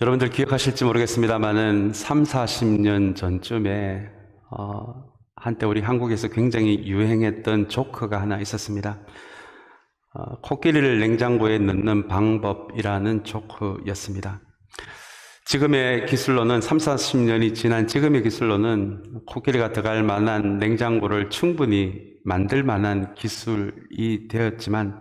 여러분들 기억하실지 모르겠습니다만은 3, 40년 전쯤에 한때 우리 한국에서 굉장히 유행했던 조크가 하나 있었습니다. 코끼리를 냉장고에 넣는 방법이라는 조크였습니다. 지금의 기술로는 3, 40년이 지난 지금의 기술로는 코끼리가 들어갈 만한 냉장고를 충분히 만들 만한 기술이 되었지만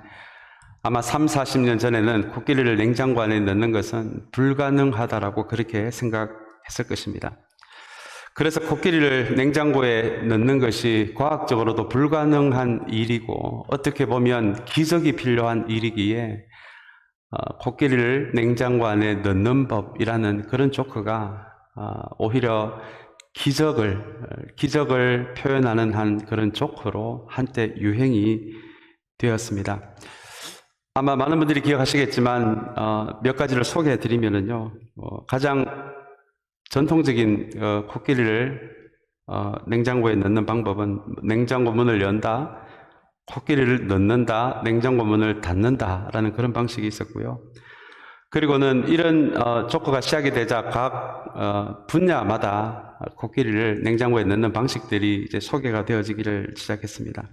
아마 3, 40년 전에는 코끼리를 냉장고 안에 넣는 것은 불가능하다라고 그렇게 생각했을 것입니다. 그래서 코끼리를 냉장고에 넣는 것이 과학적으로도 불가능한 일이고 어떻게 보면 기적이 필요한 일이기에 코끼리를 냉장고 안에 넣는 법이라는 그런 조크가 오히려 기적을 표현하는 한 그런 조크로 한때 유행이 되었습니다. 아마 많은 분들이 기억하시겠지만 몇 가지를 소개해 드리면요, 가장 전통적인 코끼리를 냉장고에 넣는 방법은 냉장고 문을 연다, 코끼리를 넣는다, 냉장고 문을 닫는다라는 그런 방식이 있었고요. 그리고는 이런 조커가 시작이 되자 각 분야마다 코끼리를 냉장고에 넣는 방식들이 이제 소개가 되어지기를 시작했습니다.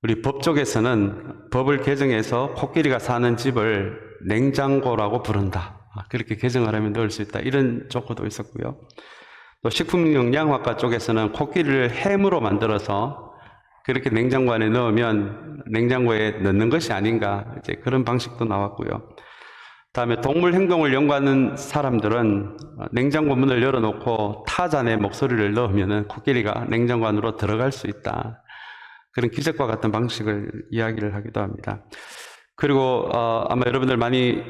우리 법 쪽에서는 법을 개정해서 코끼리가 사는 집을 냉장고라고 부른다, 그렇게 개정을 하면 넣을 수 있다, 이런 조커도 있었고요. 또 식품영양학과 쪽에서는 코끼리를 햄으로 만들어서 그렇게 냉장고 안에 넣으면 냉장고에 넣는 것이 아닌가, 이제 그런 방식도 나왔고요. 다음에 동물 행동을 연구하는 사람들은 냉장고 문을 열어놓고 타잔의 목소리를 넣으면 코끼리가 냉장고 안으로 들어갈 수 있다, 그런 기적과 같은 방식을 이야기를 하기도 합니다. 그리고 아마 여러분들 많이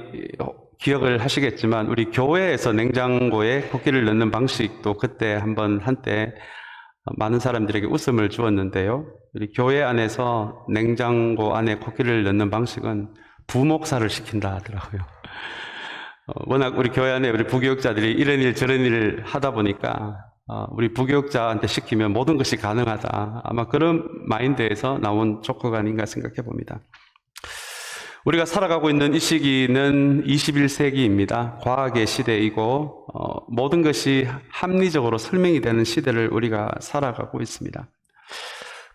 기억을 하시겠지만 우리 교회에서 냉장고에 코끼리를 넣는 방식도 그때 한때 많은 사람들에게 웃음을 주었는데요. 우리 교회 안에서 냉장고 안에 코끼리를 넣는 방식은 부목사를 시킨다 하더라고요. 워낙 우리 교회 안에 우리 부교육자들이 이런 일 저런 일을 하다 보니까 우리 부교육자한테 시키면 모든 것이 가능하다, 아마 그런 마인드에서 나온 조커가 아닌가 생각해 봅니다. 우리가 살아가고 있는 이 시기는 21세기입니다. 과학의 시대이고 모든 것이 합리적으로 설명이 되는 시대를 우리가 살아가고 있습니다.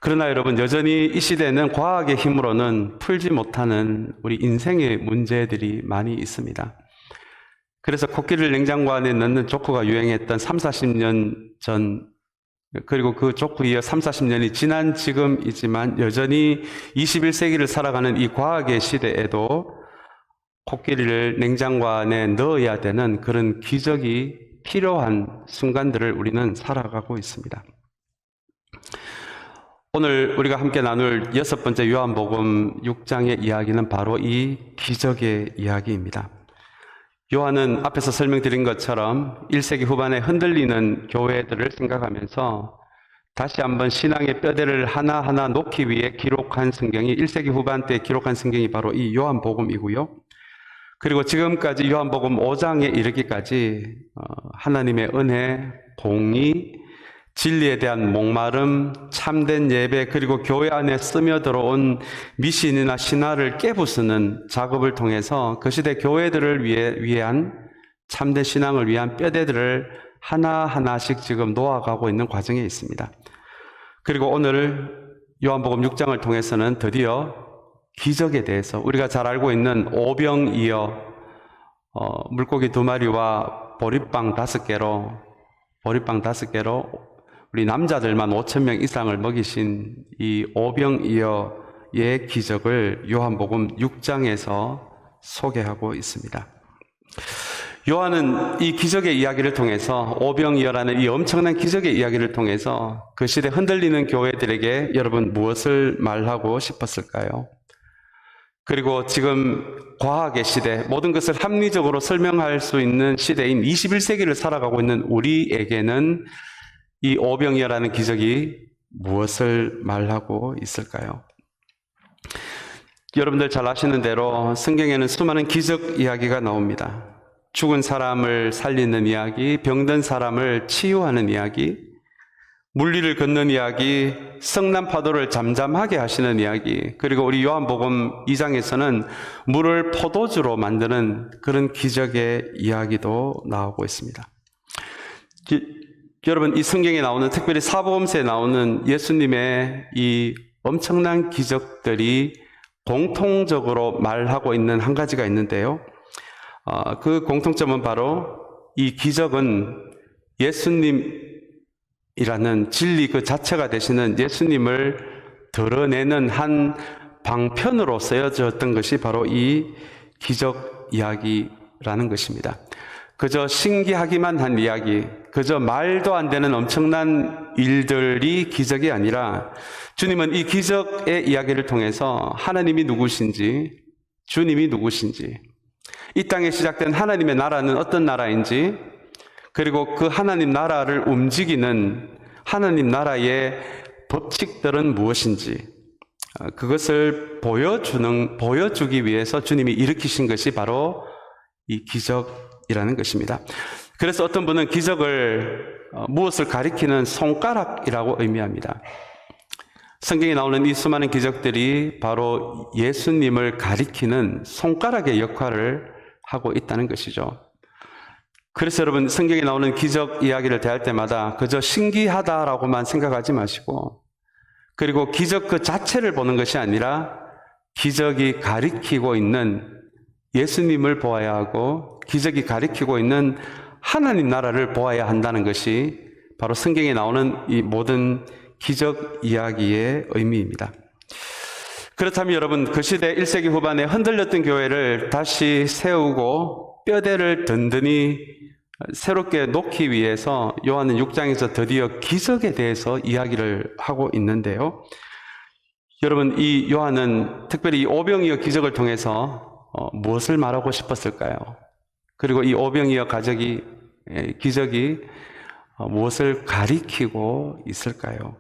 그러나 여러분, 여전히 이 시대는 과학의 힘으로는 풀지 못하는 우리 인생의 문제들이 많이 있습니다. 그래서 코끼리를 냉장고 안에 넣는 조커가 유행했던 3, 40년 전, 그리고 그 조커 이어 3, 40년이 지난 지금이지만 여전히 21세기를 살아가는 이 과학의 시대에도 코끼리를 냉장고 안에 넣어야 되는 그런 기적이 필요한 순간들을 우리는 살아가고 있습니다. 오늘 우리가 함께 나눌 6번째 요한복음 6장의 이야기는 바로 이 기적의 이야기입니다. 요한은 앞에서 설명드린 것처럼 1세기 후반에 흔들리는 교회들을 생각하면서 다시 한번 신앙의 뼈대를 하나하나 놓기 위해 기록한 성경이 1세기 후반 때 기록한 성경이 바로 이 요한복음이고요. 그리고 지금까지 요한복음 5장에 이르기까지 하나님의 은혜, 공의, 진리에 대한 목마름, 참된 예배, 그리고 교회 안에 스며들어온 미신이나 신화를 깨부수는 작업을 통해서 그 시대 교회들을 위한 참된 신앙을 위한 뼈대들을 하나하나씩 지금 놓아가고 있는 과정에 있습니다. 그리고 오늘 요한복음 6장을 통해서는 드디어 기적에 대해서 우리가 잘 알고 있는 오병이어 물고기 2마리와 보리빵 5개로 우리 남자들만 5,000명 이상을 먹이신 이 오병이어의 기적을 요한복음 6장에서 소개하고 있습니다. 요한은 이 기적의 이야기를 통해서, 오병이어라는 이 엄청난 기적의 이야기를 통해서 그 시대 흔들리는 교회들에게 여러분 무엇을 말하고 싶었을까요? 그리고 지금 과학의 시대, 모든 것을 합리적으로 설명할 수 있는 시대인 21세기를 살아가고 있는 우리에게는 이 오병이어라는 기적이 무엇을 말하고 있을까요? 여러분들 잘 아시는 대로 성경에는 수많은 기적 이야기가 나옵니다. 죽은 사람을 살리는 이야기, 병든 사람을 치유하는 이야기, 물리를 걷는 이야기, 성난 파도를 잠잠하게 하시는 이야기, 그리고 우리 요한복음 2장에서는 물을 포도주로 만드는 그런 기적의 이야기도 나오고 있습니다. 여러분, 이 성경에 나오는, 특별히 사복음서에 나오는 예수님의 이 엄청난 기적들이 공통적으로 말하고 있는 한 가지가 있는데요. 그 공통점은 바로 이 기적은 예수님이라는 진리 그 자체가 되시는 예수님을 드러내는 한 방편으로 쓰여졌던 것이 바로 이 기적 이야기라는 것입니다. 그저 신기하기만 한 이야기, 그저 말도 안 되는 엄청난 일들이 기적이 아니라 주님은 이 기적의 이야기를 통해서 하나님이 누구신지, 주님이 누구신지, 이 땅에 시작된 하나님의 나라는 어떤 나라인지, 그리고 그 하나님 나라를 움직이는 하나님 나라의 법칙들은 무엇인지, 그것을 보여주기 위해서 주님이 일으키신 것이 바로 이 기적이라는 것입니다. 그래서 어떤 분은 기적을 무엇을 가리키는 손가락이라고 의미합니다. 성경에 나오는 이 수많은 기적들이 바로 예수님을 가리키는 손가락의 역할을 하고 있다는 것이죠. 그래서 여러분, 성경에 나오는 기적 이야기를 대할 때마다 그저 신기하다라고만 생각하지 마시고, 그리고 기적 그 자체를 보는 것이 아니라 기적이 가리키고 있는 예수님을 보아야 하고, 기적이 가리키고 있는 하나님 나라를 보아야 한다는 것이 바로 성경에 나오는 이 모든 기적 이야기의 의미입니다. 그렇다면 여러분, 그 시대 1세기 후반에 흔들렸던 교회를 다시 세우고 뼈대를 든든히 새롭게 놓기 위해서 요한은 6장에서 드디어 기적에 대해서 이야기를 하고 있는데요. 여러분, 이 요한은 특별히 이 오병이어 기적을 통해서 무엇을 말하고 싶었을까요? 그리고 이 오병이어 기적이 무엇을 가리키고 있을까요?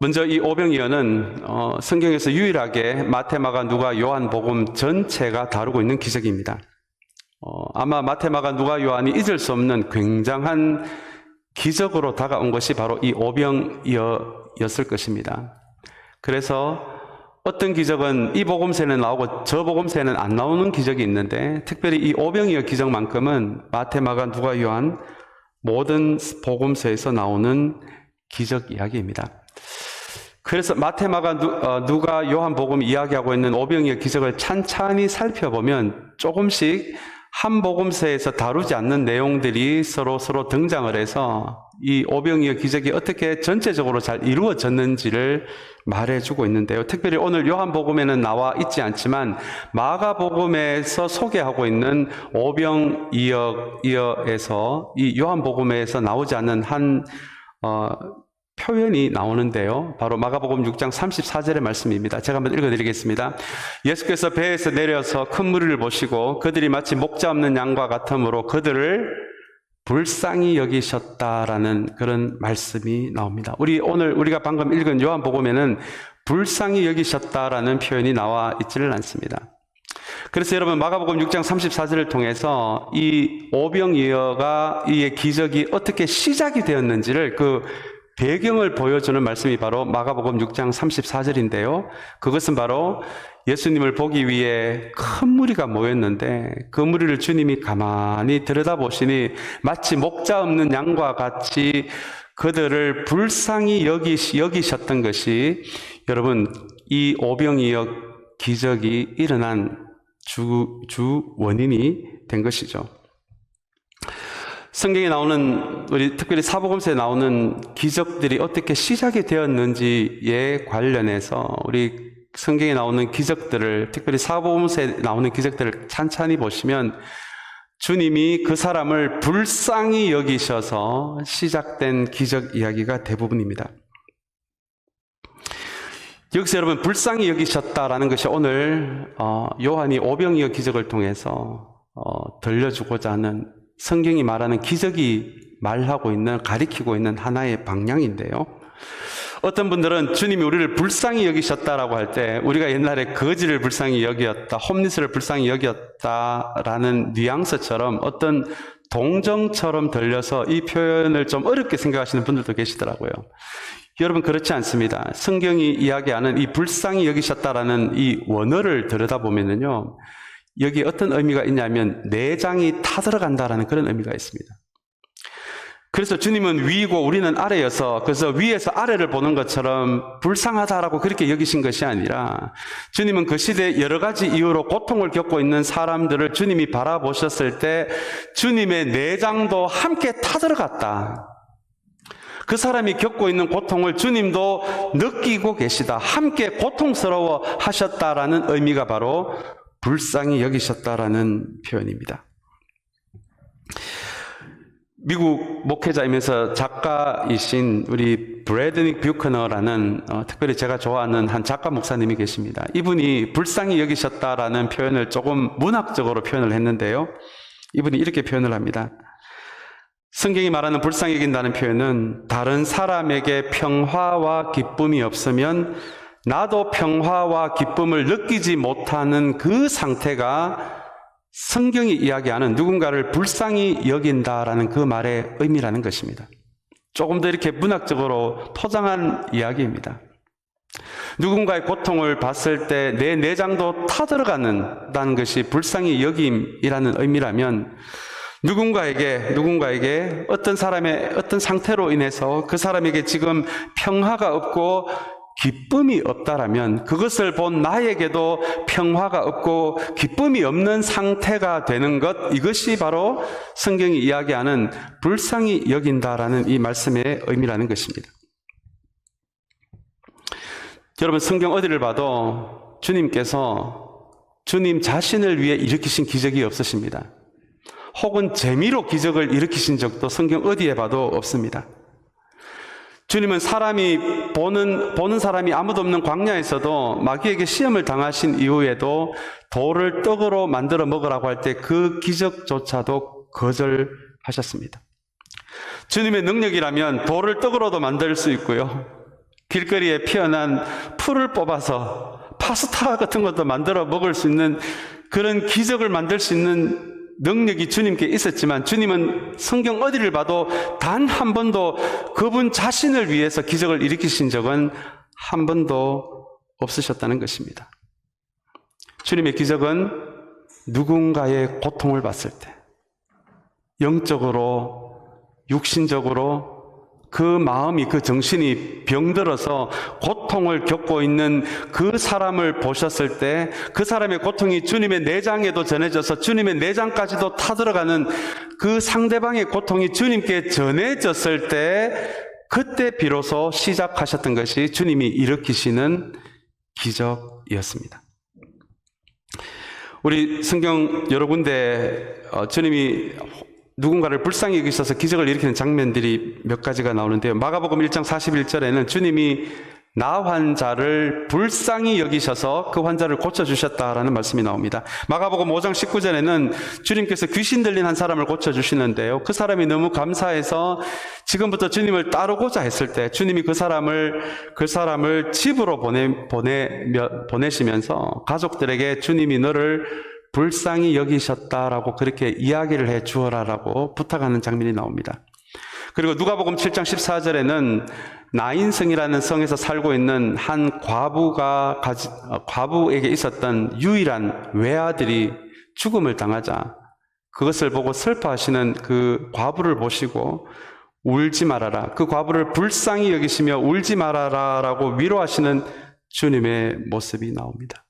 먼저 이 오병이어는 성경에서 유일하게 마태, 마가, 누가, 요한 복음 전체가 다루고 있는 기적입니다. 아마 마태, 마가, 누가, 요한이 잊을 수 없는 굉장한 기적으로 다가온 것이 바로 이 오병이어였을 것입니다. 그래서 어떤 기적은 이 복음서에는 나오고 저 복음서에는 안 나오는 기적이 있는데, 특별히 이 오병이어 기적만큼은 마태, 마가, 누가, 요한 모든 복음서에서 나오는 기적 이야기입니다. 그래서 마태, 마가, 누가, 요한 복음 이야기하고 있는 오병이어 기적을 찬찬히 살펴보면 조금씩 한 복음서에서 다루지 않는 내용들이 서로 등장을 해서 이 오병이어 기적이 어떻게 전체적으로 잘 이루어졌는지를 말해주고 있는데요. 특별히 오늘 요한복음에는 나와 있지 않지만 마가복음에서 소개하고 있는 오병이어에서 이 요한복음에서 나오지 않는 한 표현이 나오는데요. 바로 마가복음 6장 34절의 말씀입니다. 제가 한번 읽어드리겠습니다. 예수께서 배에서 내려서 큰 무리를 보시고 그들이 마치 목자 없는 양과 같으므로 그들을 불쌍히 여기셨다라는 그런 말씀이 나옵니다. 오늘 우리가 방금 읽은 요한복음에는 불쌍히 여기셨다라는 표현이 나와 있지를 않습니다. 그래서 여러분, 마가복음 6장 34절을 통해서 이 오병이어가 이 기적이 어떻게 시작이 되었는지를 그 배경을 보여주는 말씀이 바로 마가복음 6장 34절인데요. 그것은 바로 예수님을 보기 위해 큰 무리가 모였는데 그 무리를 주님이 가만히 들여다보시니 마치 목자 없는 양과 같이 그들을 불쌍히 여기셨던 것이 여러분, 이 오병이어 기적이 일어난 주 원인이 된 것이죠. 성경에 나오는, 우리 특별히 사복음서에 나오는 기적들이 어떻게 시작이 되었는지에 관련해서 우리 성경에 나오는 기적들을, 특별히 사복음서에 나오는 기적들을 찬찬히 보시면 주님이 그 사람을 불쌍히 여기셔서 시작된 기적 이야기가 대부분입니다. 여기서 여러분, 불쌍히 여기셨다라는 것이 오늘 요한이 오병이어 기적을 통해서 들려주고자 하는, 성경이 말하는 기적이 말하고 있는, 가리키고 있는 하나의 방향인데요. 어떤 분들은 주님이 우리를 불쌍히 여기셨다라고 할 때 우리가 옛날에 거지를 불쌍히 여겼다, 홈리스를 불쌍히 여겼다라는 뉘앙스처럼 어떤 동정처럼 들려서 이 표현을 좀 어렵게 생각하시는 분들도 계시더라고요. 여러분, 그렇지 않습니다. 성경이 이야기하는 이 불쌍히 여기셨다라는 이 원어를 들여다보면요, 여기 어떤 의미가 있냐면 내장이 타들어간다라는 그런 의미가 있습니다. 그래서 주님은 위이고 우리는 아래여서, 그래서 위에서 아래를 보는 것처럼 불쌍하다라고 그렇게 여기신 것이 아니라, 주님은 그 시대에 여러 가지 이유로 고통을 겪고 있는 사람들을 주님이 바라보셨을 때 주님의 내장도 함께 타들어갔다. 그 사람이 겪고 있는 고통을 주님도 느끼고 계시다. 함께 고통스러워 하셨다라는 의미가 바로 불쌍히 여기셨다라는 표현입니다. 미국 목회자이면서 작가이신 우리 브래드닉 뷰커너라는 특별히 제가 좋아하는 한 작가 목사님이 계십니다. 이분이 불쌍히 여기셨다라는 표현을 조금 문학적으로 표현을 했는데요. 이분이 이렇게 표현을 합니다. 성경이 말하는 불쌍히 여긴다는 표현은 다른 사람에게 평화와 기쁨이 없으면 나도 평화와 기쁨을 느끼지 못하는 그 상태가 성경이 이야기하는 누군가를 불쌍히 여긴다라는 그 말의 의미라는 것입니다. 조금 더 이렇게 문학적으로 포장한 이야기입니다. 누군가의 고통을 봤을 때 내 내장도 타들어가는다는 것이 불쌍히 여김이라는 의미라면, 누군가에게 어떤 사람의 어떤 상태로 인해서 그 사람에게 지금 평화가 없고 기쁨이 없다라면 그것을 본 나에게도 평화가 없고 기쁨이 없는 상태가 되는 것, 이것이 바로 성경이 이야기하는 불쌍히 여긴다라는 이 말씀의 의미라는 것입니다. 여러분, 성경 어디를 봐도 주님께서 주님 자신을 위해 일으키신 기적이 없으십니다. 혹은 재미로 기적을 일으키신 적도 성경 어디에 봐도 없습니다. 주님은 사람이 보는 사람이 아무도 없는 광야에서도 마귀에게 시험을 당하신 이후에도 돌을 떡으로 만들어 먹으라고 할 때 그 기적조차도 거절하셨습니다. 주님의 능력이라면 돌을 떡으로도 만들 수 있고요, 길거리에 피어난 풀을 뽑아서 파스타 같은 것도 만들어 먹을 수 있는 그런 기적을 만들 수 있는 능력이 주님께 있었지만, 주님은 성경 어디를 봐도 단 한 번도 그분 자신을 위해서 기적을 일으키신 적은 한 번도 없으셨다는 것입니다. 주님의 기적은 누군가의 고통을 봤을 때 영적으로, 육신적으로 그 마음이, 그 정신이 병들어서 고통을 겪고 있는 그 사람을 보셨을 때 그 사람의 고통이 주님의 내장에도 전해져서 주님의 내장까지도 타들어가는 그 상대방의 고통이 주님께 전해졌을 때, 그때 비로소 시작하셨던 것이 주님이 일으키시는 기적이었습니다. 우리 성경 여러 군데 주님이 누군가를 불쌍히 여기셔서 기적을 일으키는 장면들이 몇 가지가 나오는데요. 마가복음 1장 41절에는 주님이 나 환자를 불쌍히 여기셔서 그 환자를 고쳐주셨다라는 말씀이 나옵니다. 마가복음 5장 19절에는 주님께서 귀신 들린 한 사람을 고쳐주시는데요, 그 사람이 너무 감사해서 지금부터 주님을 따르고자 했을 때 주님이 그 사람을 집으로 보내시면서 가족들에게 주님이 너를 불쌍히 여기셨다라고 그렇게 이야기를 해 주어라라고 부탁하는 장면이 나옵니다. 그리고 누가복음 7장 14절에는 나인성이라는 성에서 살고 있는 한 과부에게 있었던 유일한 외아들이 죽음을 당하자 그것을 보고 슬퍼하시는 그 과부를 보시고 울지 말아라, 그 과부를 불쌍히 여기시며 울지 말아라라고 위로하시는 주님의 모습이 나옵니다.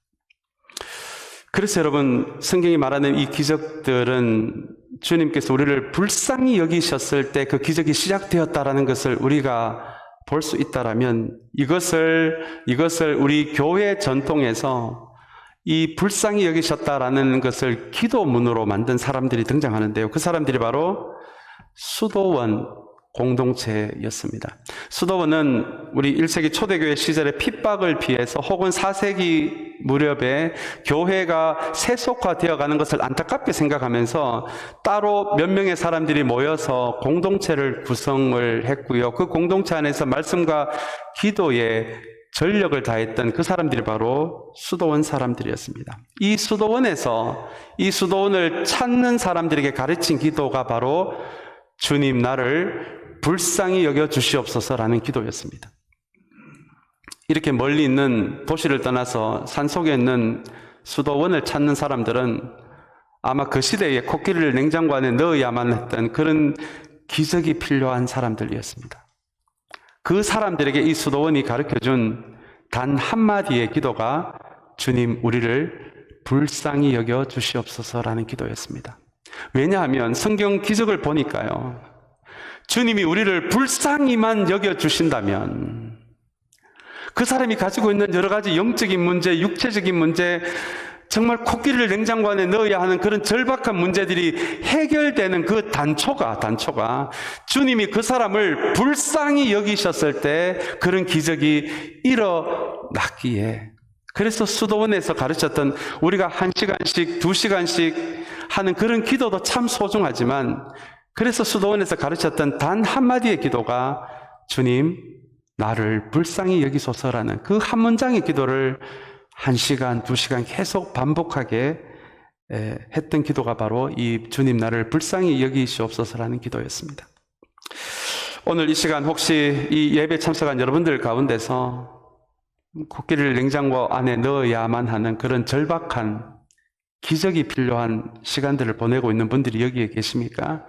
그래서 여러분, 성경이 말하는 이 기적들은 주님께서 우리를 불쌍히 여기셨을 때 그 기적이 시작되었다라는 것을 우리가 볼 수 있다라면, 이것을 우리 교회 전통에서 이 불쌍히 여기셨다라는 것을 기도문으로 만든 사람들이 등장하는데요, 그 사람들이 바로 수도원 공동체였습니다. 수도원은 우리 1세기 초대교회 시절의 핍박을 피해서 혹은 4세기 무렵에 교회가 세속화되어 가는 것을 안타깝게 생각하면서 따로 몇 명의 사람들이 모여서 공동체를 구성을 했고요, 그 공동체 안에서 말씀과 기도에 전력을 다했던 그 사람들이 바로 수도원 사람들이었습니다. 이 수도원을 찾는 사람들에게 가르친 기도가 바로 주님 나를 불쌍히 여겨 주시옵소서라는 기도였습니다. 이렇게 멀리 있는 도시를 떠나서 산속에 있는 수도원을 찾는 사람들은 아마 그 시대에 코끼리를 냉장고 안에 넣어야만 했던 그런 기적이 필요한 사람들이었습니다. 그 사람들에게 이 수도원이 가르쳐준 단 한마디의 기도가 주님 우리를 불쌍히 여겨 주시옵소서라는 기도였습니다. 왜냐하면 성경 기적을 보니까요, 주님이 우리를 불쌍히만 여겨 주신다면 그 사람이 가지고 있는 여러 가지 영적인 문제, 육체적인 문제, 정말 코끼리를 냉장고 안에 넣어야 하는 그런 절박한 문제들이 해결되는 그 단초가 주님이 그 사람을 불쌍히 여기셨을 때 그런 기적이 일어났기에, 그래서 수도원에서 가르쳤던 우리가 1시간씩 2시간씩 하는 그런 기도도 참 소중하지만, 그래서 수도원에서 가르쳤던 단 한마디의 기도가 주님 나를 불쌍히 여기소서라는 그 한 문장의 기도를 1시간, 2시간 계속 반복하게 했던 기도가 바로 이 주님 나를 불쌍히 여기시옵소서라는 기도였습니다. 오늘 이 시간 혹시 이 예배 참석한 여러분들 가운데서 코끼리를 냉장고 안에 넣어야만 하는 그런 절박한 기적이 필요한 시간들을 보내고 있는 분들이 여기에 계십니까?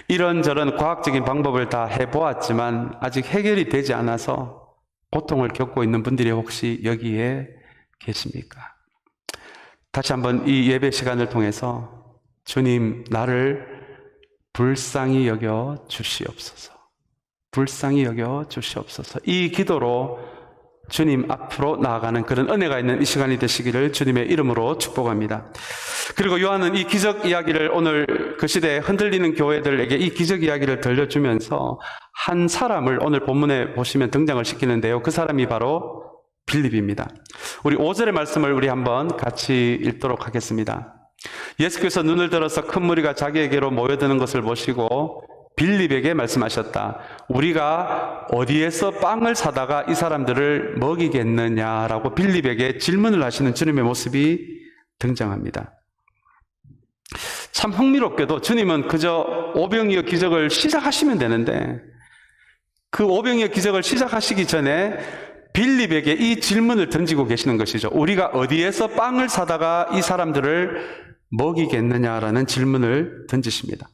이런저런 과학적인 방법을 다 해보았지만 아직 해결이 되지 않아서 고통을 겪고 있는 분들이 혹시 여기에 계십니까? 다시 한번 이 예배 시간을 통해서 주님 나를 불쌍히 여겨 주시옵소서, 불쌍히 여겨 주시옵소서, 이 기도로 주님 앞으로 나아가는 그런 은혜가 있는 이 시간이 되시기를 주님의 이름으로 축복합니다. 그리고 요한은 이 기적 이야기를 오늘 그 시대에 흔들리는 교회들에게 이 기적 이야기를 들려주면서 한 사람을 오늘 본문에 보시면 등장을 시키는데요, 그 사람이 바로 빌립입니다. 우리 5절의 말씀을 우리 한번 같이 읽도록 하겠습니다. 예수께서 눈을 들어서 큰 무리가 자기에게로 모여드는 것을 보시고 빌립에게 말씀하셨다. 우리가 어디에서 빵을 사다가 이 사람들을 먹이겠느냐라고 빌립에게 질문을 하시는 주님의 모습이 등장합니다. 참 흥미롭게도 주님은 그저 오병이어 기적을 시작하시면 되는데, 그 오병이어 기적을 시작하시기 전에 빌립에게 이 질문을 던지고 계시는 것이죠. 우리가 어디에서 빵을 사다가 이 사람들을 먹이겠느냐라는 질문을 던지십니다.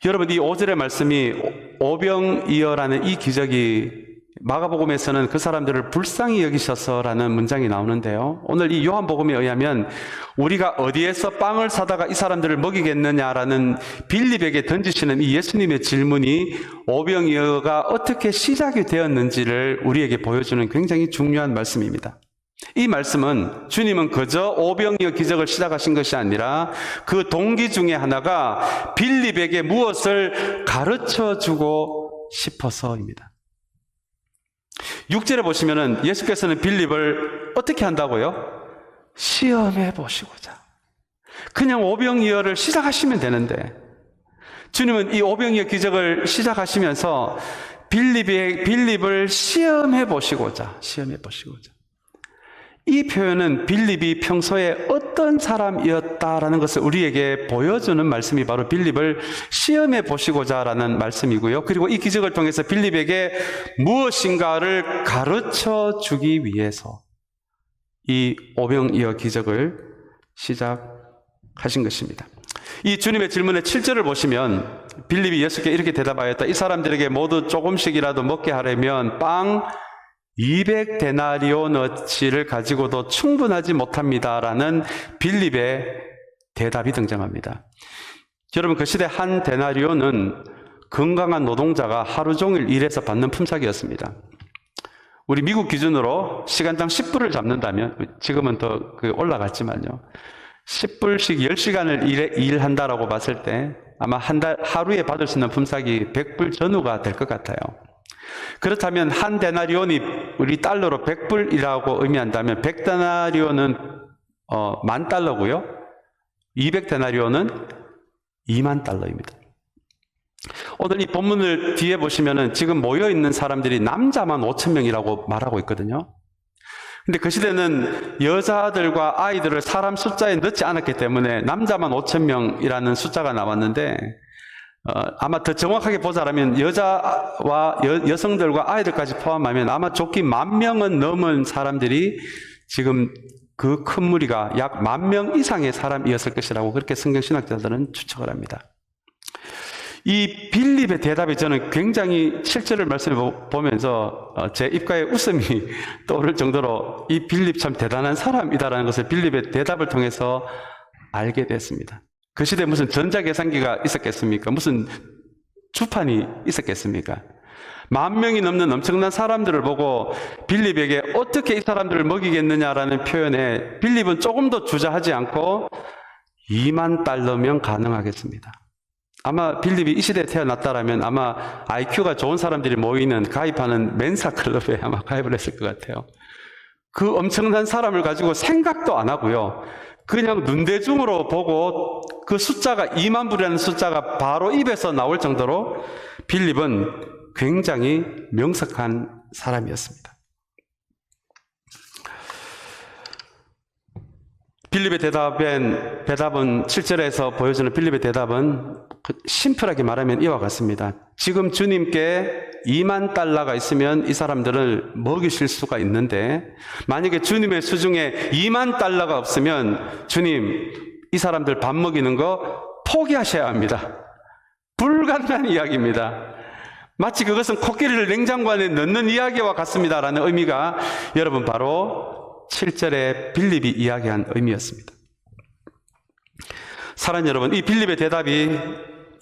여러분, 이 5절의 말씀이 오병이어라는 이 기적이 마가복음에서는 그 사람들을 불쌍히 여기셔서라는 문장이 나오는데요, 오늘 이 요한복음에 의하면 우리가 어디에서 빵을 사다가 이 사람들을 먹이겠느냐라는 빌립에게 던지시는 이 예수님의 질문이 오병이어가 어떻게 시작이 되었는지를 우리에게 보여주는 굉장히 중요한 말씀입니다. 이 말씀은 주님은 그저 오병이어 기적을 시작하신 것이 아니라 그 동기 중에 하나가 빌립에게 무엇을 가르쳐주고 싶어서입니다. 6절에 보시면은 예수께서는 빌립을 어떻게 한다고요? 시험해 보시고자. 그냥 오병이어를 시작하시면 되는데 주님은 이 오병이어 기적을 시작하시면서 빌립을 시험해 보시고자. 이 표현은 빌립이 평소에 어떤 사람이었다라는 것을 우리에게 보여주는 말씀이 바로 빌립을 시험해 보시고자라는 말씀이고요. 그리고 이 기적을 통해서 빌립에게 무엇인가를 가르쳐 주기 위해서 이 오병이어 기적을 시작하신 것입니다. 이 주님의 질문의 7절을 보시면 빌립이 예수께 이렇게 대답하였다. 이 사람들에게 모두 조금씩이라도 먹게 하려면 빵 200데나리오너치를 가지고도 충분하지 못합니다라는 빌립의 대답이 등장합니다. 여러분, 그 시대 한 데나리오는 건강한 노동자가 하루 종일 일해서 받는 품삯이었습니다. 우리 미국 기준으로 시간당 10불을 잡는다면, 지금은 더 올라갔지만요, 10불씩 10시간을 일한다라고 봤을 때 아마 하루에 받을 수 있는 품삯이 100불 전후가 될 것 같아요. 그렇다면 한 데나리온이 우리 달러로 100불이라고 의미한다면 100데나리온은 10,000달러고요. 200데나리온은 20,000달러입니다. 오늘 이 본문을 뒤에 보시면은 지금 모여있는 사람들이 남자만 5천 명이라고 말하고 있거든요. 근데 그 시대는 여자들과 아이들을 사람 숫자에 넣지 않았기 때문에 남자만 5천 명이라는 숫자가 나왔는데, 아마 더 정확하게 보자라면 여자와 여성들과 아이들까지 포함하면 아마 좋게 10,000명은 넘은 사람들이 지금 그 큰 무리가 약 10,000명 이상의 사람이었을 것이라고 그렇게 성경신학자들은 추측을 합니다. 이 빌립의 대답이 저는 굉장히 7절을 말씀을 보면서 제 입가에 웃음이 떠오를 정도로 이 빌립 참 대단한 사람이다라는 것을 빌립의 대답을 통해서 알게 됐습니다. 그 시대에 무슨 전자계산기가 있었겠습니까? 무슨 주판이 있었겠습니까? 10,000명이 넘는 엄청난 사람들을 보고 빌립에게 어떻게 이 사람들을 먹이겠느냐라는 표현에 빌립은 조금 더 주저하지 않고 20,000달러면 가능하겠습니다. 아마 빌립이 이 시대에 태어났다라면 아마 IQ가 좋은 사람들이 모이는 가입하는 멘사 클럽에 아마 가입을 했을 것 같아요. 그 엄청난 사람을 가지고 생각도 안 하고요, 그냥 눈대중으로 보고 그 숫자가 20,000불이라는 숫자가 바로 입에서 나올 정도로 빌립은 굉장히 명석한 사람이었습니다. 빌립의 대답은 7절에서 보여주는 빌립의 대답은 심플하게 말하면 이와 같습니다. 지금 주님께 20,000달러가 있으면 이 사람들을 먹이실 수가 있는데, 만약에 주님의 수중에 20,000달러가 없으면 주님, 이 사람들 밥 먹이는 거 포기하셔야 합니다. 불가능한 이야기입니다. 마치 그것은 코끼리를 냉장고 안에 넣는 이야기와 같습니다라는 의미가 여러분 바로 7절에 빌립이 이야기한 의미였습니다. 사랑하는 여러분, 이 빌립의 대답이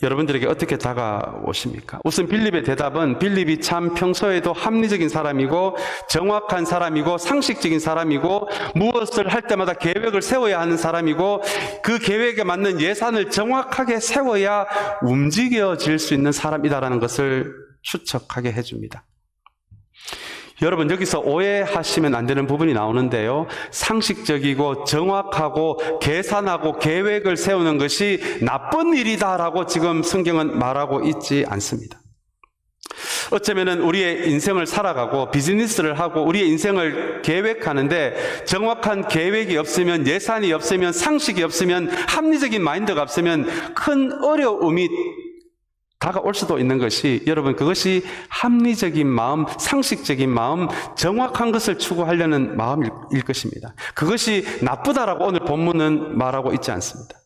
여러분들에게 어떻게 다가오십니까? 우선 빌립의 대답은 빌립이 참 평소에도 합리적인 사람이고 정확한 사람이고 상식적인 사람이고 무엇을 할 때마다 계획을 세워야 하는 사람이고 그 계획에 맞는 예산을 정확하게 세워야 움직여질 수 있는 사람이다라는 것을 추측하게 해줍니다. 여러분, 여기서 오해하시면 안 되는 부분이 나오는데요, 상식적이고 정확하고 계산하고 계획을 세우는 것이 나쁜 일이다라고 지금 성경은 말하고 있지 않습니다. 어쩌면은 우리의 인생을 살아가고 비즈니스를 하고 우리의 인생을 계획하는데 정확한 계획이 없으면, 예산이 없으면, 상식이 없으면, 합리적인 마인드가 없으면 큰 어려움이 다가올 수도 있는 것이, 여러분, 그것이 합리적인 마음, 상식적인 마음, 정확한 것을 추구하려는 마음일 것입니다. 그것이 나쁘다라고 오늘 본문은 말하고 있지 않습니다.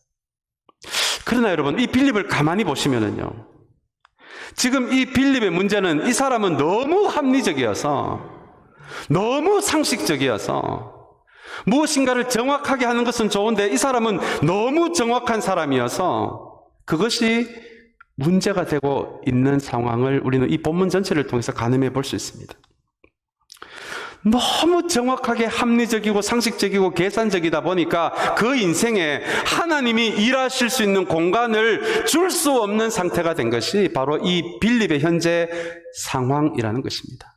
그러나 여러분, 이 빌립을 가만히 보시면은요, 지금 이 빌립의 문제는 이 사람은 너무 합리적이어서, 너무 상식적이어서, 무엇인가를 정확하게 하는 것은 좋은데 이 사람은 너무 정확한 사람이어서 그것이 문제가 되고 있는 상황을 우리는 이 본문 전체를 통해서 가늠해 볼 수 있습니다. 너무 정확하게 합리적이고 상식적이고 계산적이다 보니까 그 인생에 하나님이 일하실 수 있는 공간을 줄 수 없는 상태가 된 것이 바로 이 빌립의 현재 상황이라는 것입니다.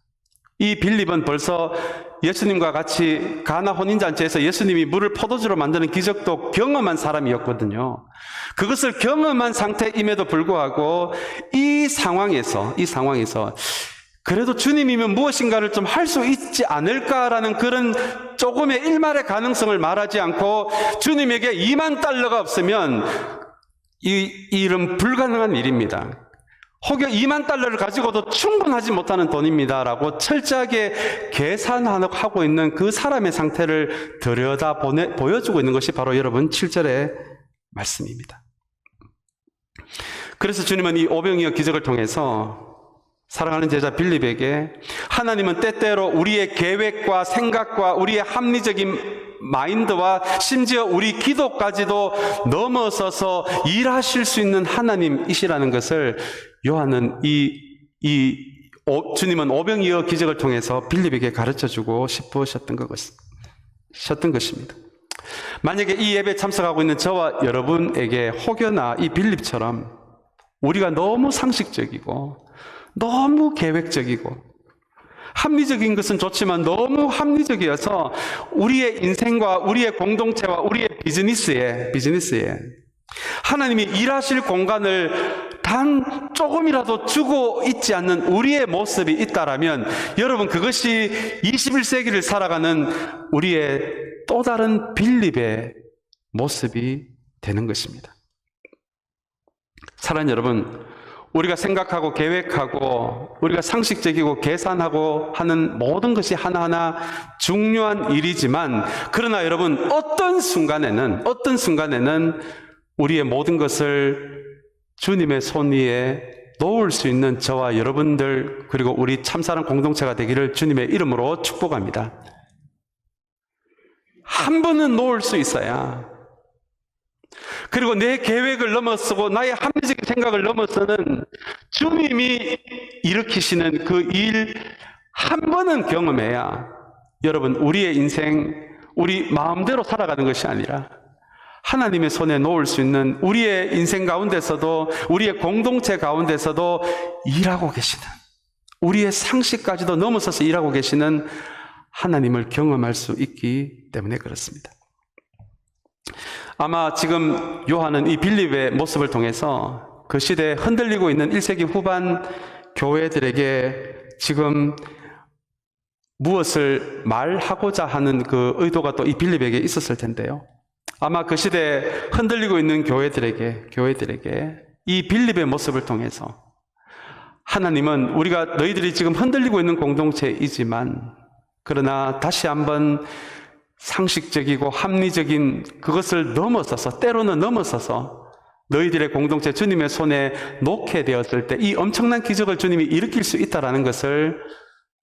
이 빌립은 벌써 예수님과 같이 가나 혼인잔치에서 예수님이 물을 포도주로 만드는 기적도 경험한 사람이었거든요. 그것을 경험한 상태임에도 불구하고 이 상황에서 그래도 주님이면 무엇인가를 좀 할 수 있지 않을까라는 그런 조금의 일말의 가능성을 말하지 않고 주님에게 20,000달러가 없으면 이 일은 불가능한 일입니다. 혹여 20,000달러를 가지고도 충분하지 못하는 돈입니다라고 철저하게 계산하고 있는 그 사람의 상태를 보여주고 있는 것이 바로 여러분 7절의 말씀입니다. 그래서 주님은 이 오병이어 기적을 통해서 사랑하는 제자 빌립에게 하나님은 때때로 우리의 계획과 생각과 우리의 합리적인 마인드와 심지어 우리 기도까지도 넘어서서 일하실 수 있는 하나님이시라는 것을 요한은 주님은 오병이어 기적을 통해서 빌립에게 가르쳐주고 싶으셨던 것입니다. 만약에 이 예배에 참석하고 있는 저와 여러분에게 혹여나 이 빌립처럼 우리가 너무 상식적이고 너무 계획적이고 합리적인 것은 좋지만 너무 합리적이어서 우리의 인생과 우리의 공동체와 우리의 비즈니스에 하나님이 일하실 공간을 단 조금이라도 주고 있지 않는 우리의 모습이 있다라면 여러분, 그것이 21세기를 살아가는 우리의 또 다른 빌립의 모습이 되는 것입니다. 사랑하는 여러분, 우리가 생각하고 계획하고 우리가 상식적이고 계산하고 하는 모든 것이 하나하나 중요한 일이지만, 그러나 여러분, 어떤 순간에는 우리의 모든 것을 주님의 손 위에 놓을 수 있는 저와 여러분들, 그리고 우리 참사랑 공동체가 되기를 주님의 이름으로 축복합니다. 한 번은 놓을 수 있어야, 그리고 내 계획을 넘어서고 나의 합리적인 생각을 넘어서는 주님이 일으키시는 그 일 한 번은 경험해야, 여러분, 우리의 인생, 우리 마음대로 살아가는 것이 아니라 하나님의 손에 놓을 수 있는 우리의 인생 가운데서도, 우리의 공동체 가운데서도 일하고 계시는, 우리의 상식까지도 넘어서서 일하고 계시는 하나님을 경험할 수 있기 때문에 그렇습니다. 아마 지금 요한은 이 빌립의 모습을 통해서 그 시대에 흔들리고 있는 1세기 후반 교회들에게 지금 무엇을 말하고자 하는 그 의도가 또 이 빌립에게 있었을 텐데요. 아마 그 시대에 흔들리고 있는 교회들에게 이 빌립의 모습을 통해서 하나님은 우리가 너희들이 지금 흔들리고 있는 공동체이지만, 그러나 다시 한번 상식적이고 합리적인 그것을 넘어서서, 때로는 넘어서서 너희들의 공동체 주님의 손에 놓게 되었을 때 이 엄청난 기적을 주님이 일으킬 수 있다는 것을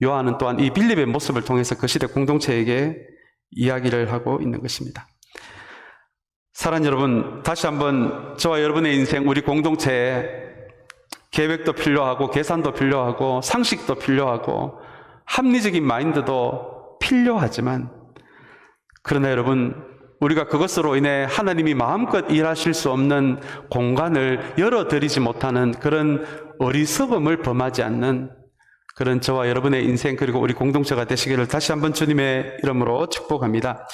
요한은 또한 이 빌립의 모습을 통해서 그 시대 공동체에게 이야기를 하고 있는 것입니다. 사랑하는 여러분, 다시 한번 저와 여러분의 인생, 우리 공동체에 계획도 필요하고 계산도 필요하고 상식도 필요하고 합리적인 마인드도 필요하지만, 그러나 여러분, 우리가 그것으로 인해 하나님이 마음껏 일하실 수 없는 공간을 열어드리지 못하는 그런 어리석음을 범하지 않는 그런 저와 여러분의 인생, 그리고 우리 공동체가 되시기를 다시 한번 주님의 이름으로 축복합니다.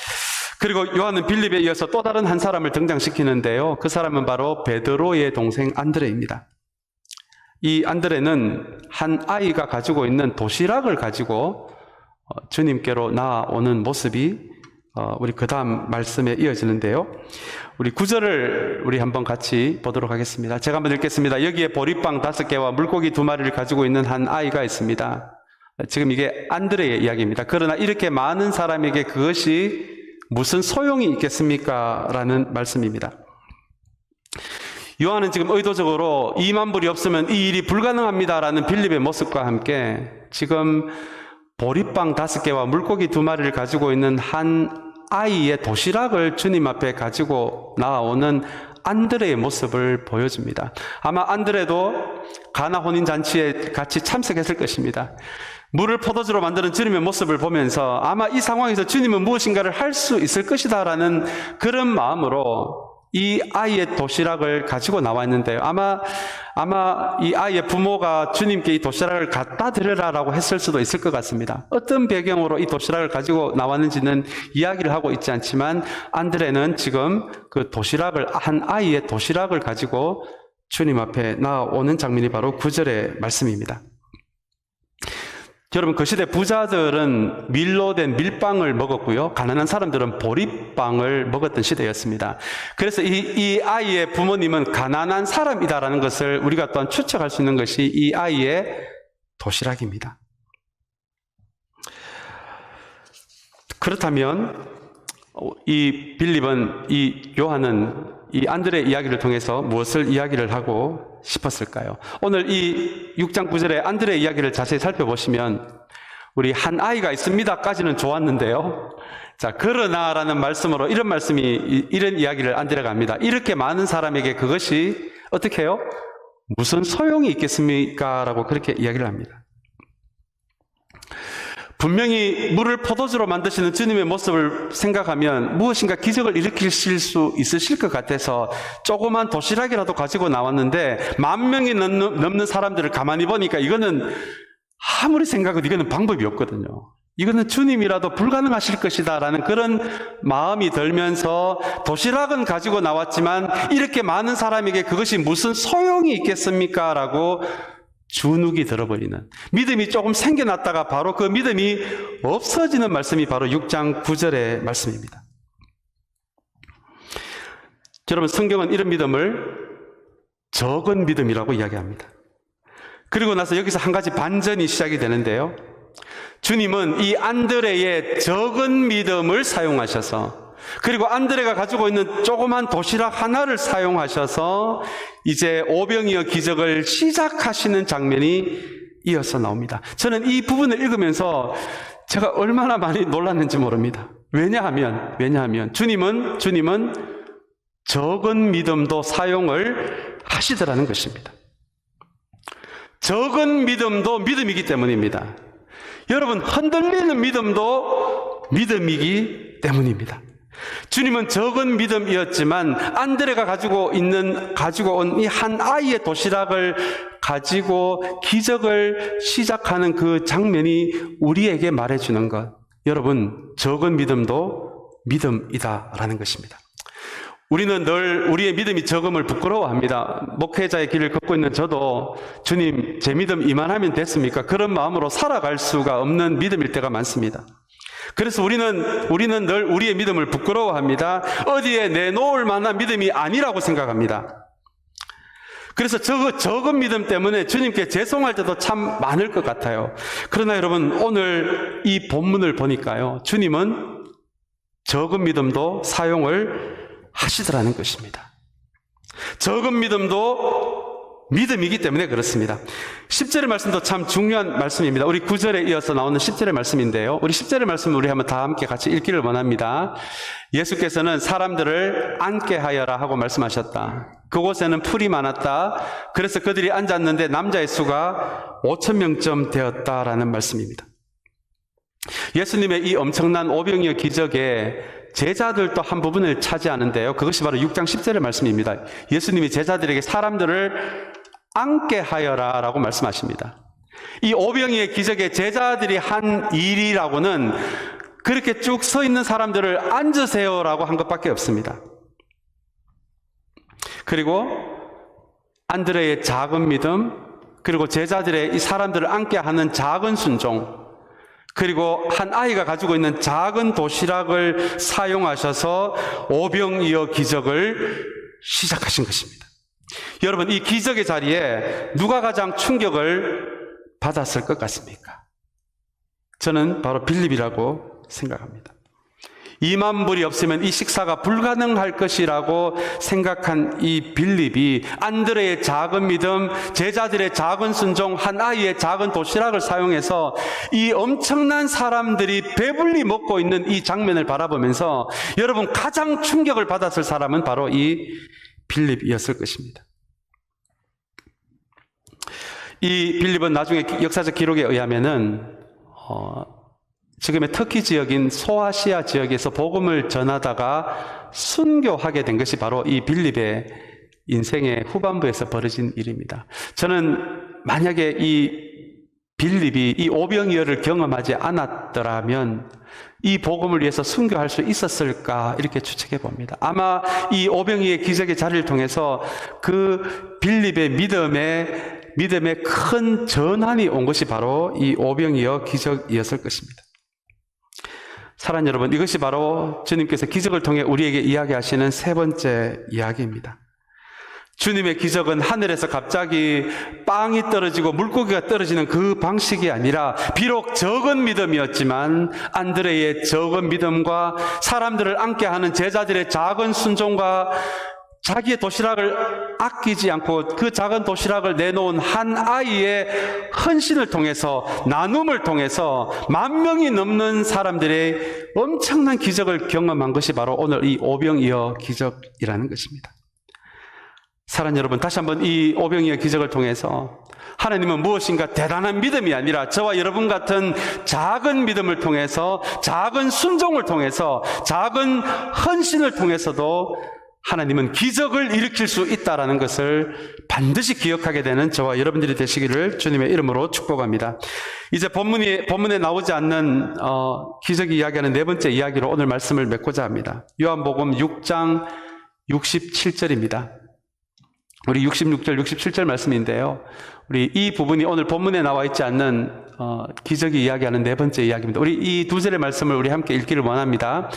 그리고 요한은 빌립에 이어서 또 다른 한 사람을 등장시키는데요. 그 사람은 바로 베드로의 동생 안드레입니다. 이 안드레는 한 아이가 가지고 있는 도시락을 가지고 주님께로 나아오는 모습이 우리 그 다음 말씀에 이어지는데요. 우리 9절을 우리 한번 같이 보도록 하겠습니다. 제가 한번 읽겠습니다. 여기에 보리빵 5개와 물고기 2마리를 가지고 있는 한 아이가 있습니다. 지금 이게 안드레의 이야기입니다. 그러나 이렇게 많은 사람에게 그것이 무슨 소용이 있겠습니까? 라는 말씀입니다. 요한은 지금 의도적으로 2만 불이 없으면 이 일이 불가능합니다 라는 빌립의 모습과 함께 지금 보리빵 5개와 물고기 2마리를 가지고 있는 한 아이의 도시락을 주님 앞에 가지고 나아오는 안드레의 모습을 보여줍니다. 아마 안드레도 가나 혼인잔치에 같이 참석했을 것입니다. 물을 포도주로 만드는 주님의 모습을 보면서 아마 이 상황에서 주님은 무엇인가를 할 수 있을 것이다 라는 그런 마음으로 이 아이의 도시락을 가지고 나와 있는데요. 아마 이 아이의 부모가 주님께 이 도시락을 갖다 드려라라고 했을 수도 있을 것 같습니다. 어떤 배경으로 이 도시락을 가지고 나왔는지는 이야기를 하고 있지 않지만, 안드레는 지금 그 도시락을, 한 아이의 도시락을 가지고 주님 앞에 나오는 장면이 바로 9절의 말씀입니다. 여러분, 그 시대 부자들은 밀로 된 밀빵을 먹었고요, 가난한 사람들은 보리빵을 먹었던 시대였습니다. 그래서 이 아이의 부모님은 가난한 사람이다라는 것을 우리가 또한 추측할 수 있는 것이 이 아이의 도시락입니다. 그렇다면 이 빌립은, 이 요한은 이 안드레의 이야기를 통해서 무엇을 이야기를 하고 싶었을까요? 오늘 이 6장 9절의 안드레의 이야기를 자세히 살펴보시면 우리 한 아이가 있습니다까지는 좋았는데요. 자, 그러나라는 말씀으로 이런 이야기를 안드레가 합니다. 이렇게 많은 사람에게 그것이 어떻게 해요? 무슨 소용이 있겠습니까? 라고 그렇게 이야기를 합니다. 분명히 물을 포도주로 만드시는 주님의 모습을 생각하면 무엇인가 기적을 일으키실 수 있으실 것 같아서 조그만 도시락이라도 가지고 나왔는데 10,000명이 넘는 사람들을 가만히 보니까 이거는 아무리 생각해도 이거는 방법이 없거든요. 이거는 주님이라도 불가능하실 것이다 라는 그런 마음이 들면서 도시락은 가지고 나왔지만 이렇게 많은 사람에게 그것이 무슨 소용이 있겠습니까? 라고 주눅이 들어버리는, 믿음이 조금 생겨났다가 바로 그 믿음이 없어지는 말씀이 바로 6장 9절의 말씀입니다. 여러분, 성경은 이런 믿음을 적은 믿음이라고 이야기합니다. 그리고 나서 여기서 한 가지 반전이 시작이 되는데요, 주님은 이 안드레의 적은 믿음을 사용하셔서, 그리고 안드레가 가지고 있는 조그만 도시락 하나를 사용하셔서 이제 오병이어 기적을 시작하시는 장면이 이어서 나옵니다. 저는 이 부분을 읽으면서 제가 얼마나 많이 놀랐는지 모릅니다. 왜냐하면 주님은 적은 믿음도 사용을 하시더라는 것입니다. 적은 믿음도 믿음이기 때문입니다. 여러분, 흔들리는 믿음도 믿음이기 때문입니다. 주님은 적은 믿음이었지만 안드레가 가지고 온 이 한 아이의 도시락을 가지고 기적을 시작하는 그 장면이 우리에게 말해주는 것, 여러분, 적은 믿음도 믿음이다라는 것입니다. 우리는 늘 우리의 믿음이 적음을 부끄러워합니다. 목회자의 길을 걷고 있는 저도 주님, 제 믿음 이만하면 됐습니까? 그런 마음으로 살아갈 수가 없는 믿음일 때가 많습니다. 그래서 우리는 늘 우리의 믿음을 부끄러워합니다. 어디에 내놓을 만한 믿음이 아니라고 생각합니다. 그래서 적은 믿음 때문에 주님께 죄송할 때도 참 많을 것 같아요. 그러나 여러분, 오늘 이 본문을 보니까요, 주님은 적은 믿음도 사용을 하시더라는 것입니다. 적은 믿음도 믿음이기 때문에 그렇습니다. 10절의 말씀도 참 중요한 말씀입니다. 우리 9절에 이어서 나오는 10절의 말씀인데요, 우리 10절의 말씀을 우리 한번 다 함께 같이 읽기를 원합니다. 예수께서는 사람들을 앉게 하여라 하고 말씀하셨다. 그곳에는 풀이 많았다. 그래서 그들이 앉았는데 남자의 수가 5,000명쯤 되었다라는 말씀입니다. 예수님의 이 엄청난 오병이어 기적에 제자들도 한 부분을 차지하는데요, 그것이 바로 6장 10절의 말씀입니다. 예수님이 제자들에게 사람들을 앉게 하여라 라고 말씀하십니다. 이 오병이의 기적에 제자들이 한 일이라고는 그렇게 쭉 서 있는 사람들을 앉으세요 라고 한 것밖에 없습니다. 그리고 안드레의 작은 믿음, 그리고 제자들의 이 사람들을 앉게 하는 작은 순종, 그리고 한 아이가 가지고 있는 작은 도시락을 사용하셔서 오병이어 기적을 시작하신 것입니다. 여러분, 이 기적의 자리에 누가 가장 충격을 받았을 것 같습니까? 저는 바로 빌립이라고 생각합니다. 2만 불이 없으면 이 식사가 불가능할 것이라고 생각한 이 빌립이 안드레의 작은 믿음, 제자들의 작은 순종, 한 아이의 작은 도시락을 사용해서 이 엄청난 사람들이 배불리 먹고 있는 이 장면을 바라보면서 여러분, 가장 충격을 받았을 사람은 바로 이 빌립이었을 것입니다. 이 빌립은 나중에 역사적 기록에 의하면은 지금의 터키 지역인 소아시아 지역에서 복음을 전하다가 순교하게 된 것이 바로 이 빌립의 인생의 후반부에서 벌어진 일입니다. 저는 만약에 이 빌립이 이 오병이어를 경험하지 않았더라면 이 복음을 위해서 순교할 수 있었을까, 이렇게 추측해 봅니다. 아마 이 오병이의 기적의 자리를 통해서 그 빌립의 믿음에 큰 전환이 온 것이 바로 이 오병이어 기적이었을 것입니다. 사랑하는 여러분, 이것이 바로 주님께서 기적을 통해 우리에게 이야기하시는 세 번째 이야기입니다. 주님의 기적은 하늘에서 갑자기 빵이 떨어지고 물고기가 떨어지는 그 방식이 아니라, 비록 적은 믿음이었지만 안드레의 적은 믿음과 사람들을 앉게 하는 제자들의 작은 순종과 자기의 도시락을 아끼지 않고 그 작은 도시락을 내놓은 한 아이의 헌신을 통해서, 나눔을 통해서 10,000명이 넘는 사람들의 엄청난 기적을 경험한 것이 바로 오늘 이 오병이어 기적이라는 것입니다. 사랑하는 여러분, 다시 한번 이 오병이어 기적을 통해서 하나님은 무엇인가 대단한 믿음이 아니라 저와 여러분 같은 작은 믿음을 통해서, 작은 순종을 통해서, 작은 헌신을 통해서도 하나님은 기적을 일으킬 수 있다는 것을 반드시 기억하게 되는 저와 여러분들이 되시기를 주님의 이름으로 축복합니다. 이제 본문에 나오지 않는 기적이 이야기하는 네 번째 이야기로 오늘 말씀을 맺고자 합니다. 요한복음 6장 67절입니다. 우리 66절, 67절 말씀인데요. 우리 이 부분이 오늘 본문에 나와 있지 않는 기적이 이야기하는 네 번째 이야기입니다. 우리 이 두 절의 말씀을 우리 함께 읽기를 원합니다.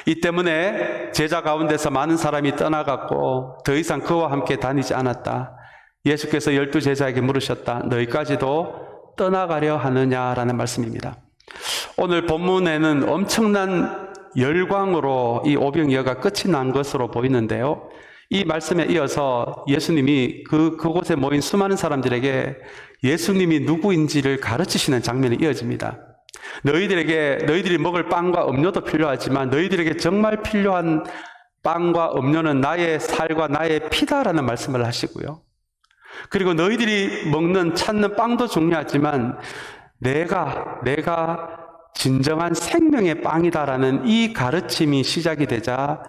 이 때문에 제자 가운데서 많은 사람이 떠나갔고 더 이상 그와 함께 다니지 않았다. 예수께서 12 제자에게 물으셨다. 너희까지도 떠나가려 하느냐라는 말씀입니다. 오늘 본문에는 엄청난 열광으로 이 오병이어가 끝이 난 것으로 보이는데요. 이 말씀에 이어서 예수님이 그곳에 모인 수많은 사람들에게 예수님이 누구인지를 가르치시는 장면이 이어집니다. 너희들이 먹을 빵과 음료도 필요하지만 너희들에게 정말 필요한 빵과 음료는 나의 살과 나의 피다라는 말씀을 하시고요. 그리고 너희들이 찾는 빵도 중요하지만 내가 진정한 생명의 빵이다라는 이 가르침이 시작이 되자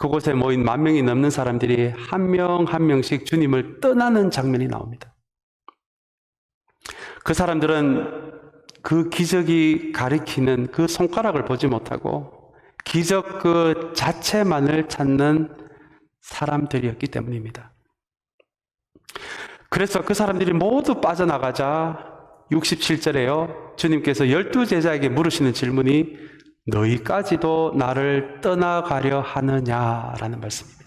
그곳에 모인 10,000명이 넘는 사람들이 한 명 한 명씩 주님을 떠나는 장면이 나옵니다. 그 사람들은 그 기적이 가리키는 그 손가락을 보지 못하고 기적 그 자체만을 찾는 사람들이었기 때문입니다. 그래서 그 사람들이 모두 빠져나가자 67절에요. 주님께서 12 제자에게 물으시는 질문이 너희까지도 나를 떠나가려 하느냐라는 말씀입니다.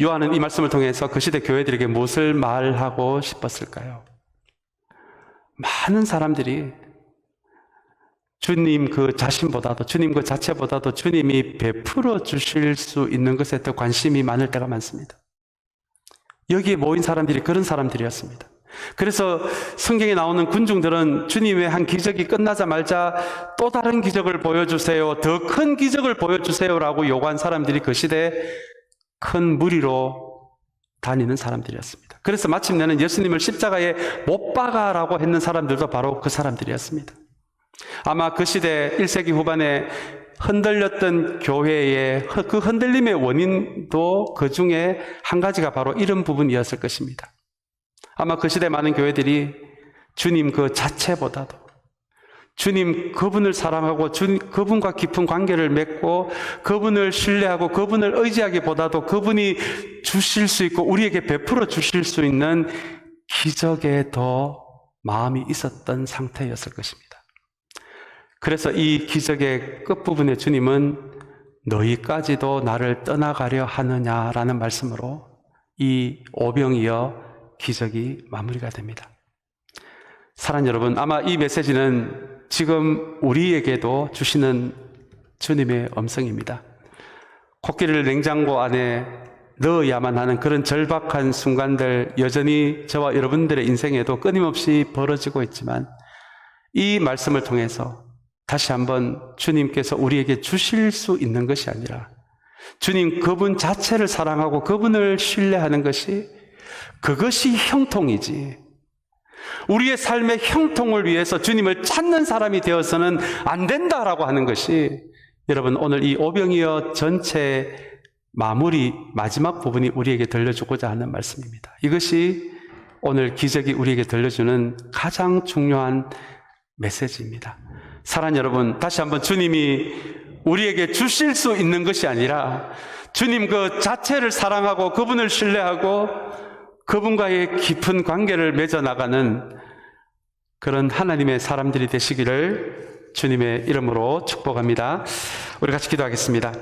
요한은 이 말씀을 통해서 그 시대 교회들에게 무엇을 말하고 싶었을까요? 많은 사람들이 주님 그 자신보다도 주님 그 자체보다도 주님이 베풀어 주실 수 있는 것에 더 관심이 많을 때가 많습니다. 여기에 모인 사람들이 그런 사람들이었습니다. 그래서 성경에 나오는 군중들은 주님의 한 기적이 끝나자마자 또 다른 기적을 보여주세요, 더 큰 기적을 보여주세요라고 요구한 사람들이 그 시대에 큰 무리로 다니는 사람들이었습니다. 그래서 마침내는 예수님을 십자가에 못 박아라고 했는 사람들도 바로 그 사람들이었습니다. 아마 그 시대 1세기 후반에 흔들렸던 교회의 그 흔들림의 원인도 그 중에 한 가지가 바로 이런 부분이었을 것입니다. 아마 그 시대 많은 교회들이 주님 그 자체보다도 주님 그분을 사랑하고 그분과 깊은 관계를 맺고 그분을 신뢰하고 그분을 의지하기보다도 그분이 주실 수 있고 우리에게 베풀어 주실 수 있는 기적에 더 마음이 있었던 상태였을 것입니다. 그래서 이 기적의 끝부분에 주님은 너희까지도 나를 떠나가려 하느냐라는 말씀으로 이 오병이어 기적이 마무리가 됩니다. 사랑하는 여러분, 아마 이 메시지는 지금 우리에게도 주시는 주님의 음성입니다. 코끼리를 냉장고 안에 넣어야만 하는 그런 절박한 순간들 여전히 저와 여러분들의 인생에도 끊임없이 벌어지고 있지만 이 말씀을 통해서 다시 한번 주님께서 우리에게 주실 수 있는 것이 아니라 주님 그분 자체를 사랑하고 그분을 신뢰하는 그것이 형통이지, 우리의 삶의 형통을 위해서 주님을 찾는 사람이 되어서는 안 된다라고 하는 것이 여러분 오늘 이 오병이어 전체 마지막 부분이 우리에게 들려주고자 하는 말씀입니다. 이것이 오늘 기적이 우리에게 들려주는 가장 중요한 메시지입니다. 사랑하는 여러분, 다시 한번 주님이 우리에게 주실 수 있는 것이 아니라 주님 그 자체를 사랑하고 그분을 신뢰하고 그분과의 깊은 관계를 맺어나가는 그런 하나님의 사람들이 되시기를 주님의 이름으로 축복합니다. 우리 같이 기도하겠습니다.